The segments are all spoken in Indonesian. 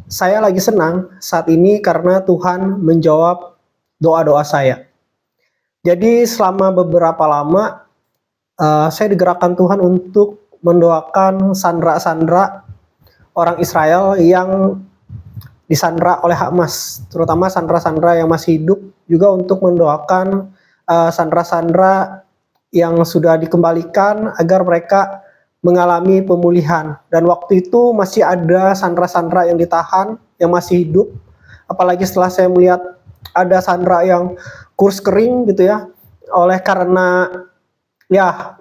Saya lagi senang saat ini karena Tuhan menjawab doa-doa saya. Jadi selama beberapa lama, saya digerakkan Tuhan untuk mendoakan sandera-sandera orang Israel yang disandera oleh Hamas, terutama sandera-sandera yang masih hidup, juga untuk mendoakan sandera-sandera yang sudah dikembalikan agar mereka mengalami pemulihan. Dan waktu itu masih ada sandera-sandera yang ditahan, yang masih hidup. Apalagi setelah saya melihat ada sandera yang kurus kering gitu ya, oleh karena ya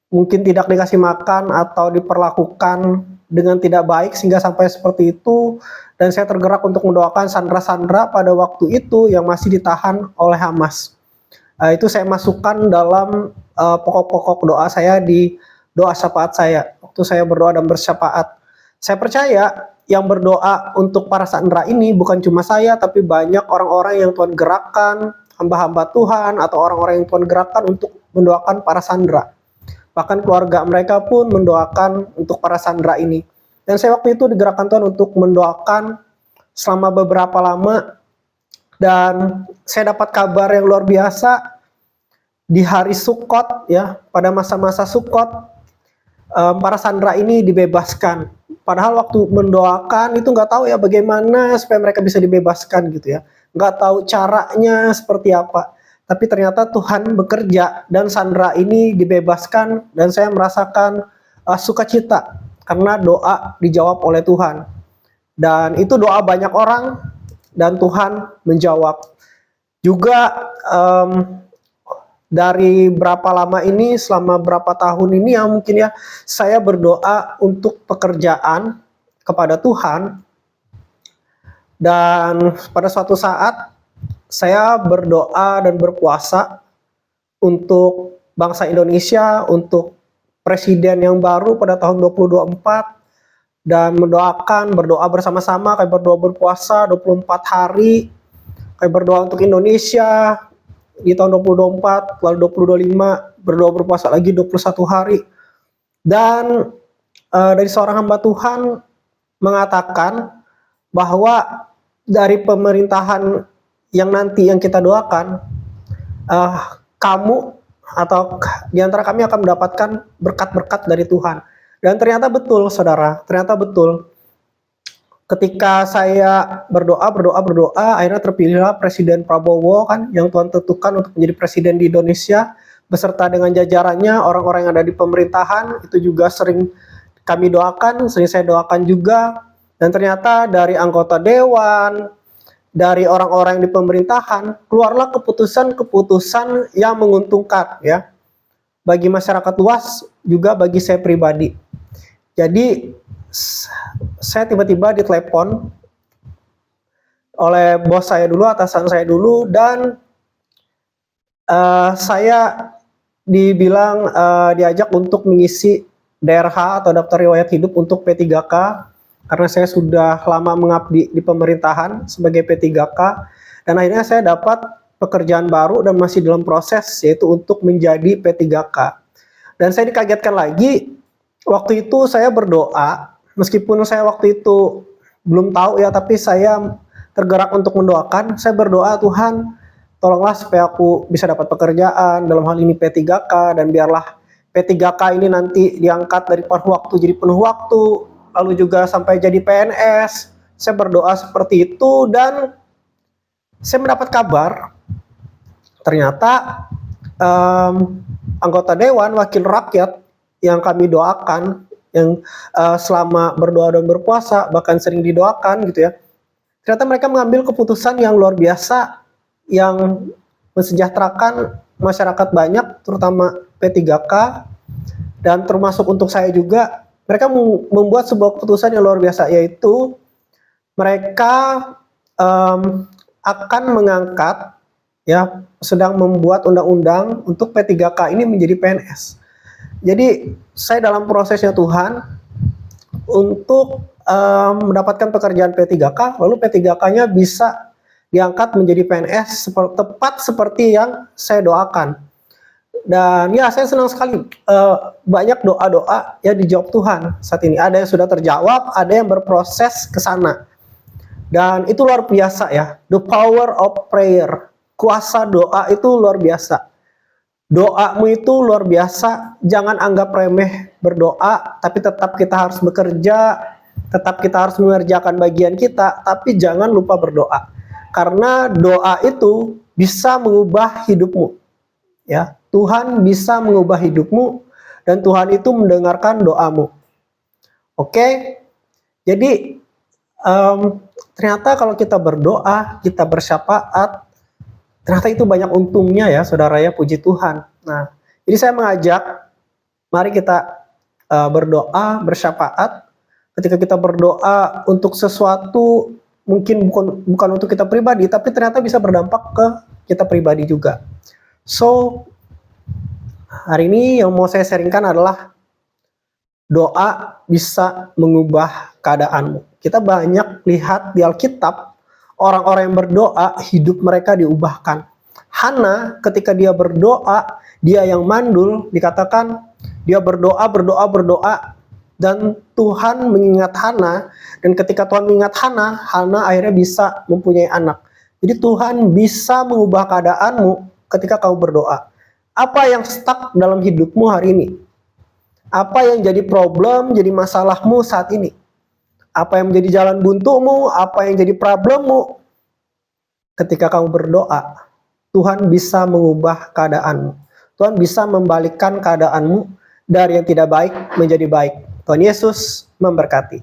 mungkin tidak dikasih makan atau diperlakukan dengan tidak baik sehingga sampai seperti itu. Dan saya tergerak untuk mendoakan sandera-sandera pada waktu itu yang masih ditahan oleh Hamas. Itu saya masukkan dalam pokok-pokok doa saya di doa syafaat saya. Waktu saya berdoa dan bersyafaat, saya percaya yang berdoa untuk para sandera ini bukan cuma saya, tapi banyak orang-orang yang Tuhan gerakkan, hamba-hamba Tuhan atau orang-orang yang Tuhan gerakkan untuk mendoakan para sandera. Bahkan keluarga mereka pun mendoakan untuk para sandera ini. Dan saya waktu itu digerakkan Tuhan untuk mendoakan selama beberapa lama. Dan saya dapat kabar yang luar biasa di hari Sukot ya, pada masa-masa Sukot para sandera ini dibebaskan. Padahal waktu mendoakan itu nggak tahu ya bagaimana supaya mereka bisa dibebaskan gitu ya. Nggak tahu caranya seperti apa. Tapi ternyata Tuhan bekerja dan sandera ini dibebaskan dan saya merasakan sukacita karena doa dijawab oleh Tuhan. Dan itu doa banyak orang dan Tuhan menjawab. Juga dari berapa lama ini, selama berapa tahun ini ya mungkin ya, saya berdoa untuk pekerjaan kepada Tuhan. Dan pada suatu saat saya berdoa dan berpuasa untuk bangsa Indonesia, untuk presiden yang baru pada tahun 2024, dan berdoa bersama-sama, kayak berdoa berpuasa 24 hari, kayak berdoa untuk Indonesia di tahun 2024, lalu 2025 berdoa berpuasa lagi 21 hari. Dan dari seorang hamba Tuhan mengatakan bahwa dari pemerintahan yang nanti yang kita doakan, kamu atau di antara kami akan mendapatkan berkat-berkat dari Tuhan. Dan ternyata betul saudara, ternyata betul. Ketika saya berdoa, akhirnya terpilihlah Presiden Prabowo kan, yang Tuhan tentukan untuk menjadi presiden di Indonesia, beserta dengan jajarannya, orang-orang yang ada di pemerintahan, itu juga sering kami doakan, sering saya doakan juga. Dan ternyata dari anggota dewan, dari orang-orang di pemerintahan, keluarlah keputusan-keputusan yang menguntungkan ya, bagi masyarakat luas, juga bagi saya pribadi. Jadi saya tiba-tiba ditelepon oleh bos saya dulu, atasan saya dulu, dan saya dibilang diajak untuk mengisi DRH atau daftar riwayat hidup untuk P3K, karena saya sudah lama mengabdi di pemerintahan sebagai P3K, dan akhirnya saya dapat pekerjaan baru dan masih dalam proses, yaitu untuk menjadi P3K. Dan saya dikagetkan lagi, waktu itu saya berdoa, meskipun saya waktu itu belum tahu ya, tapi saya tergerak untuk mendoakan. Saya berdoa, Tuhan tolonglah supaya aku bisa dapat pekerjaan, dalam hal ini P3K, dan biarlah P3K ini nanti diangkat dari paruh waktu jadi penuh waktu, lalu juga sampai jadi PNS. Saya berdoa seperti itu dan saya mendapat kabar, ternyata anggota dewan, wakil rakyat yang kami doakan, yang selama berdoa dan berpuasa bahkan sering didoakan gitu ya, ternyata mereka mengambil keputusan yang luar biasa yang mensejahterakan masyarakat banyak, terutama P3K, dan termasuk untuk saya juga. Mereka membuat sebuah keputusan yang luar biasa, yaitu mereka akan mengangkat ya, sedang membuat undang-undang untuk P3K ini menjadi PNS. Jadi saya dalam prosesnya Tuhan untuk mendapatkan pekerjaan P3K, lalu P3K-nya bisa diangkat menjadi PNS tepat seperti yang saya doakan. Dan ya saya senang sekali, banyak doa-doa ya dijawab Tuhan saat ini. Ada yang sudah terjawab, ada yang berproses ke sana. Dan itu luar biasa ya. The power of prayer. Kuasa doa itu luar biasa. Doamu itu luar biasa. Jangan anggap remeh berdoa, tapi tetap kita harus bekerja, tetap kita harus mengerjakan bagian kita, tapi jangan lupa berdoa. Karena doa itu bisa mengubah hidupmu. Ya, Tuhan bisa mengubah hidupmu dan Tuhan itu mendengarkan doamu. Oke. Jadi ternyata kalau kita berdoa, kita bersyafaat, ternyata itu banyak untungnya ya, saudara ya, puji Tuhan. Nah, jadi saya mengajak, mari kita berdoa, bersyafaat. Ketika kita berdoa untuk sesuatu, mungkin bukan untuk kita pribadi, tapi ternyata bisa berdampak ke kita pribadi juga. So, hari ini yang mau saya sharingkan adalah doa bisa mengubah keadaanmu. Kita banyak lihat di Alkitab, orang-orang yang berdoa, hidup mereka diubahkan. Hana ketika dia berdoa, dia yang mandul, dikatakan dia berdoa, dan Tuhan mengingat Hana, dan ketika Tuhan mengingat Hana, Hana akhirnya bisa mempunyai anak. Jadi Tuhan bisa mengubah keadaanmu ketika kau berdoa. Apa yang stuck dalam hidupmu hari ini? Apa yang jadi problem, jadi masalahmu saat ini? Apa yang menjadi jalan buntumu? Apa yang jadi problemmu? Ketika kamu berdoa, Tuhan bisa mengubah keadaanmu. Tuhan bisa membalikkan keadaanmu dari yang tidak baik menjadi baik. Tuhan Yesus memberkati.